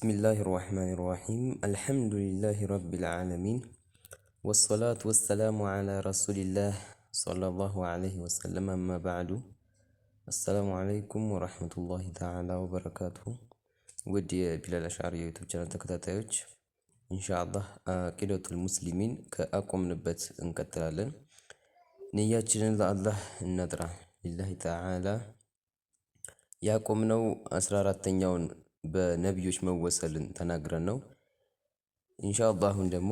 بسم الله الرحمن الرحيم الحمد لله رب العالمين والصلاة والسلام على رسول الله صلى الله عليه وسلم أما بعد السلام عليكم ورحمة الله تعالى وبركاته ودي بلال أشعري يوتيوب channel ተከታታዮች ኢንሻአላህ አቂደቱል ሙስሊሚን ከአቆም ንበት እንቀጥላለን ንያችንን ለአላህ እናጥራ ሊላሂ ተዓላ ያቆምነው 14ኛውን በነብዮች መወሰልን ተናግረን ነው ኢንሻአላህ አሁን ደግሞ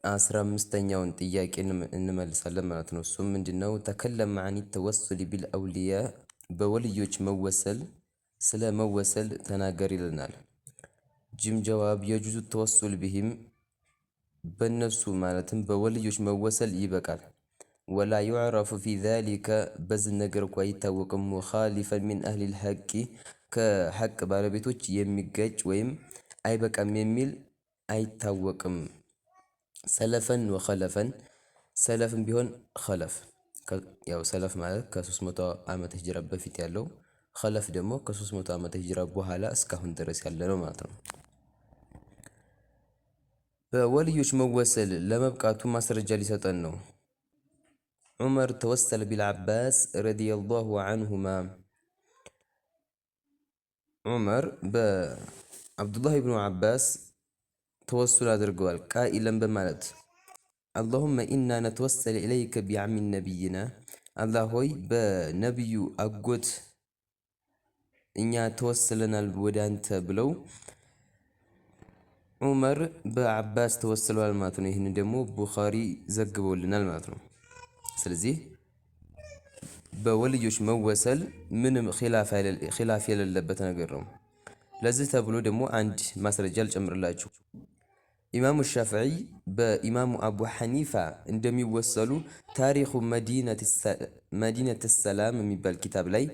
15ኛውን ጥያቄ እንመልሳለን ማለት ነው እሱም ምንድነው ተከለም عن التوسل بالاولياء በወልዮች መወሰል ስለ መወሰል ተናገር ይለናል ጅም ጀዋብ የጁዙ ተወሱል بهم በነሱ ማለትም በወልዮች መወሰል ይበቃል ولا يعرف في ذلك بزن ነገር ቆይ ይታወቅም مخالفا من اهل الحق ከሐቅ ባለቤቶች የሚገጭ ወይም አይበቃም የሚል አይታወቅም ሰለፈን ወኸለፈን ሰለፍም ቢሆን ኸለፍ ያው ሰለፍ ማለት ከ300 ዓመት ሂጅራ በፊት ያለው ኸለፍ ደግሞ ከ300 ዓመት ሂጅራ በኋላ እስካሁን ድረስ ያለ ነው ማለት ነው በወልዮች መወሰል ለመብቃቱ ማስረጃ ሊሰጠን ነው ዑመር ተወሰለ ቢልዓባስ ረዲየላሁ ዐንሁማ ዑመር በአብዱላህ ኢብኑ አባስ ተወሱል አድርገዋል ቃኢለን በማለት اللهم إنا نتوسل إليك بعم نبينا الله ሆይ በነብዩ አጎት እኛ ተወሰለናል ወደ አንተ ብለው ዑመር በአባስ ተወሰለዋል ማለት ነው ይሄን ደግሞ ቡኻሪ ዘግቦልናል ማለት ነው ስለዚህ በወልዮች መወሰል ምንም ኺላፍ የሌለበት ነገር ነው ለዚህ ተብሎ ደግሞ አንድ ማስረጃ ልጨምርላችሁ ኢማሙ ሻፊዒ በኢማሙ አቡ ሐኒፋ እንደሚወሰሉ ታሪኹ መዲነተ ሰላም የሚባል ኪታብ ላይ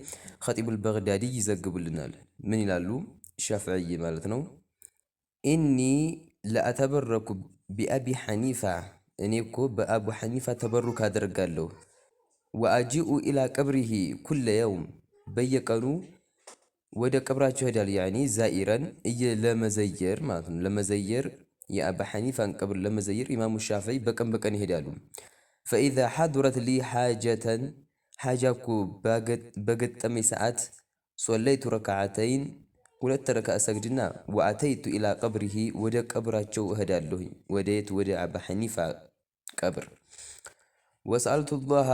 ኸጢቡል በግዳዲ ይዘግቡልናል ምን ይላሉ ሻፊዒ ማለት ነው ኢኒ ለአተበረኩ ቢአቢ ሐኒፋ እኔ እኮ በአቡ ሐኒፋ ተበሩክ አደርጋለሁ ወአጂኡ ኢላ ቀብሪሂ ኩለ የውም በየቀኑ ወደ ቀብራቸው ሄዳል ያኒ ዛኢረን ለመዘየር ማለት ነው ለመዘየር የአባ ሐኒፋን ቀብር ለመዘየር ኢማሙ ሻፊዒ በቀን ይሄዳሉ فإذا حضرت لي حاجة حاجاኩ በገጠመኝ ሰዓት صليت ركعتين ሁለት ረካዓ ሰግድና ወአተይቱ ኢላ ቀብሪሂ ወደ ቀብራቸው እሄዳለሁ ወደ አባ ሐኒፋ ቀብር وسألت الله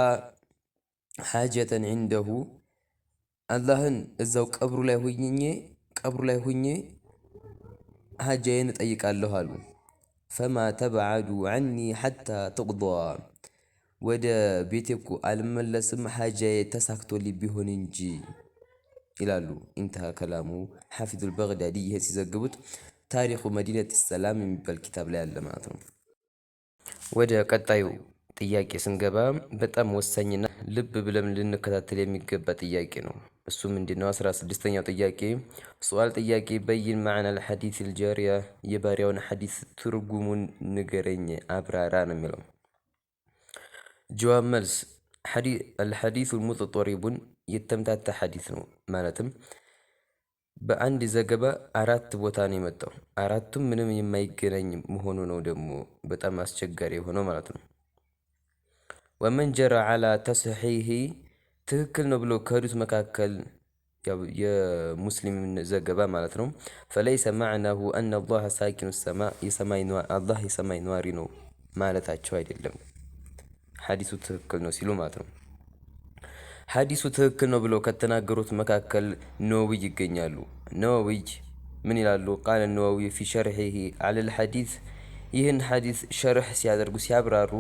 حاجة عنده اللهن እዛው ቀብሩ ላይ ሆኜ ሐጃዬን እጠይቃለሁ አሉ فما تبعدوا عني حتى تقضى ወደ ቤቴኩ አልመለስም ሐጃዬ ተሳክቶልኝ ቢሆን እንጂ ይላሉ انتهى كلامه حافظ البغدادي ይሄ ሲዘግቡት ታሪኹ መዲነተ ሰላም የሚባል ኪታብ ላይ አለ ማለት ነው ወደ ቀጣዩ ጥያቄ ስንገባ በጣም ወሳኝና ልብ ብለን ልንከታተል የሚገባ ጥያቄ ነው እሱ ምንድነው 16ኛው ጥያቄ ሱአል ጥያቄ በይን معنى الحديث الجارية የባሪያውን ሐዲስ ትርጉሙን ንገረኝ አብራራ ነው የሚለው ጀዋብ መልስ الحديث المتطرب የተምታታ ሐዲስ ነው ማለትም በአንድ ዘገባ አራት ቦታ ነው የመጣው አራቱም ምንም የማይገናኝ መሆኑ ነው ደግሞ በጣም አስቸጋሪ የሆነው ማለት ነው ومن جرى على تصحيحه ትክክል ነው ብሎ ከዱት መካከል ያው የሙስሊም ዘገባ ማለት ነው فليس معناه ان الله ساكن السماء الله የሰማይ ነዋሪ ነው ማለታቸው አይደለም ሐዲሱ ትክክል ነው ሲሉ ማለት ነው ሐዲሱ ትክክል ነው ብሎ ከተናገሩት መካከል ነወዊ ይገኛሉ ነወዊ ምን ይላሉ قال النووي في شرحه على الحديث ይህን ሐዲስ ሸርህ ሲያደርጉ ሲያብራሩ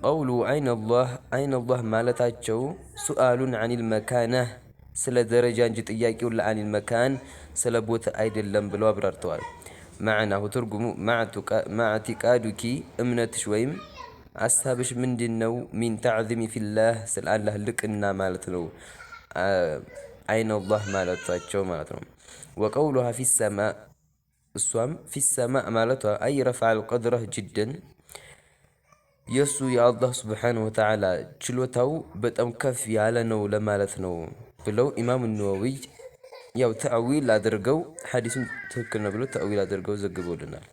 قولوا أين الله مالتاچو سؤال عن المكانة سلا درجة انجي ጥያቄው عن المكان سلا ቦታ አይደለም ብለው አብራርተዋል معناه ترجمو مع اعتقادك እምነትሽ ወይም ሐሳብሽ ምንድነው من تعظيم في الله سل الله ልቅና ማለት ነው أين الله ማለታቸው ማለት ነው وقولها في السماء እሷም في السماء ማለቷ أي رفع القدره جدا የሱ የአላህ ሱብሓነሁ ወተዓላ ችሎታው በጣም ከፍ ያለ ነው ለማለት ነው ብለው ኢማሙ ነወዊ ያው ተዕዊል አድርገው ሐዲሱን ትክክል ነው ብሎ ተዕዊል አድርገው ዘግበውልናል።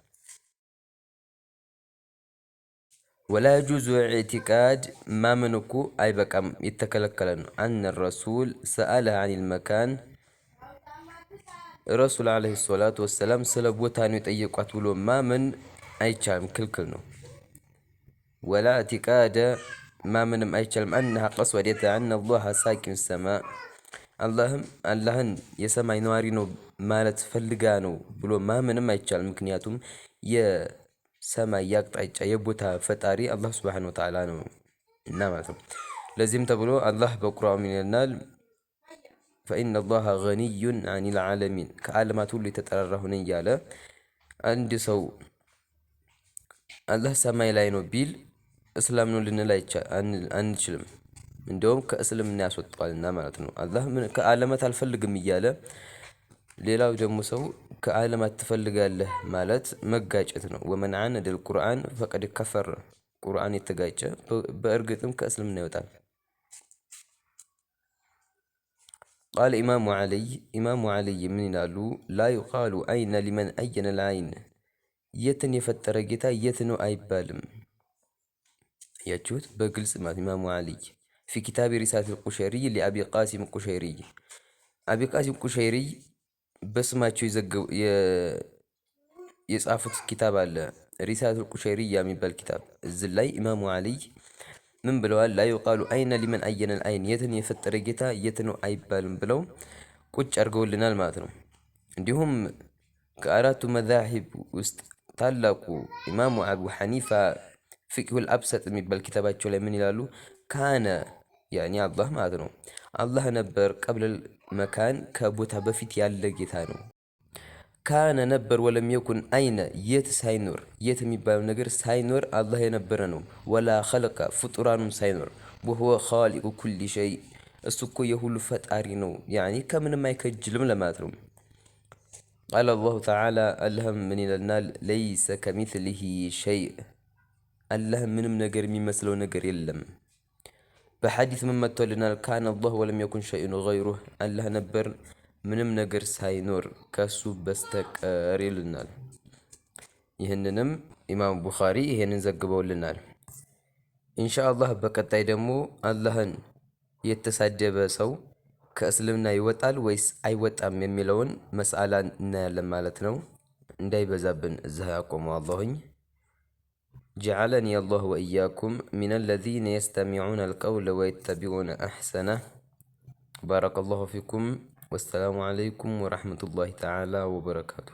ወላ የጁዙ ኢዕቲቃድ ማመን እኮ አይበቃም፣ የተከለከለ ነው። አነ ረሱል ሰአለ አኒል መካን ረሱል ዓለይሂ ሰላቱ ወሰላም ስለ ቦታ ነው የጠየቋት ብሎ ማመን አይቻልም፣ ክልክል ነው። ወላ ኢዕቲቃደ ማመንም አይቻልም። አነሃ ቀስወደት አነ አላህ ሳኪኑ ሰማ አላህን የሰማይ ነዋሪ ነው ማለት ፈልጋ ነው ብሎ ማመንም አይቻልም። ምክንያቱም የሰማይ የአቅጣጫ የቦታ ፈጣሪ አላህ ሱብሓነሁ ወተዓላ ነው እና ማለት ነው። ለዚህም ተብሎ አላህ በቁርአኑ ይለናል ፈኢነ አላህ ገኒዩን አኒል ዓለሚን ከዓለማት ሁሉ የተጠራራሁ ነኝ እያለ አንድ ሰው አላህ ሰማይ ላይ ነው ቢል እስላም ነው ልንል አንችልም። እንደውም ከእስልምና ያስወጣዋልና ማለት ነው። አላህ ከዓለማት አልፈልግም እያለ ሌላው ደግሞ ሰው ከዓለማት ትፈልጋለህ ማለት መጋጨት ነው። ወመን ዓነደል ቁርአን ፈቀድ ከፈር ቁርአን የተጋጨ በእርግጥም ከእስልምና ይወጣል። ቃል ኢማሙ ዓሊይ ምን ይላሉ? ላ ዩቃሉ አይነ ሊመን አየነ ልዓይን የትን የፈጠረ ጌታ የት ነው አይባልም። ያችሁት በግልጽ ማለት ኢማሙ ዓሊይ ፊ ኪታቢ ሪሳለቱል ቁሸይሪይ ሊአቢ ቃሲም ቁሸይሪይ አቢ ቃሲም ቁሸይሪይ በስማቸው የጻፉት ኪታብ አለ፣ ሪሳለቱል ቁሸይሪይ የሚባል ኪታብ። እዚህ ላይ ኢማሙ ዓሊይ ምን ብለዋል? ላ ዩቃሉ አይነ ሊመን አየነል አይን የትን የፈጠረ ጌታ የት ነው አይባልም ብለው ቁጭ አድርገውልናል ማለት ነው። እንዲሁም ከአራቱ መዛሂብ ውስጥ ታላቁ ኢማሙ አቡ ሐኒፋ ፊቅሁል አብሰጥ የሚባል ኪታባቸው ላይ ምን ይላሉ? ካነ ያኒ አላህ ማለት ነው። አላህ ነበር ቀብለል መካን ከቦታ በፊት ያለ ጌታ ነው። ካነ ነበር ወለም የኩን አይነ የት ሳይኖር የት የሚባለው ነገር ሳይኖር አላህ የነበረ ነው። ወላ ኸለቀ ፍጡራኑም ሳይኖር ወሁወ ኻሊቁ ኩሊ ሸይ እሱ እኮ የሁሉ ፈጣሪ ነው። ያኒ ከምንም አይከጅልም ለማለት ነው። ቃለ አላሁ ተዓላ አላህም ምን ይለናል? ለይሰ ከሚስሊሂ ሸይ አላህ ምንም ነገር የሚመስለው ነገር የለም። በሐዲስ ምን መጥቶልናል? ካነ አላህ ወለም የኩን ሸይኡን ገይሩህ አላህ ነበር ምንም ነገር ሳይኖር ከሱ በስተቀር ይልናል። ይህንንም ኢማም ቡኻሪ ይህንን ዘግበውልናል። ኢንሻአላህ በቀጣይ ደግሞ አላህን የተሳደበ ሰው ከእስልምና ይወጣል ወይስ አይወጣም የሚለውን መስአላ እናያለን ማለት ነው። እንዳይበዛብን እዚህ ያቆመው አላሁኝ። جعلني الله وإياكم من الذين يستمعون القول ويتبعون أحسنه. بارك الله فيكم والسلام عليكم ورحمة الله تعالى وبركاته.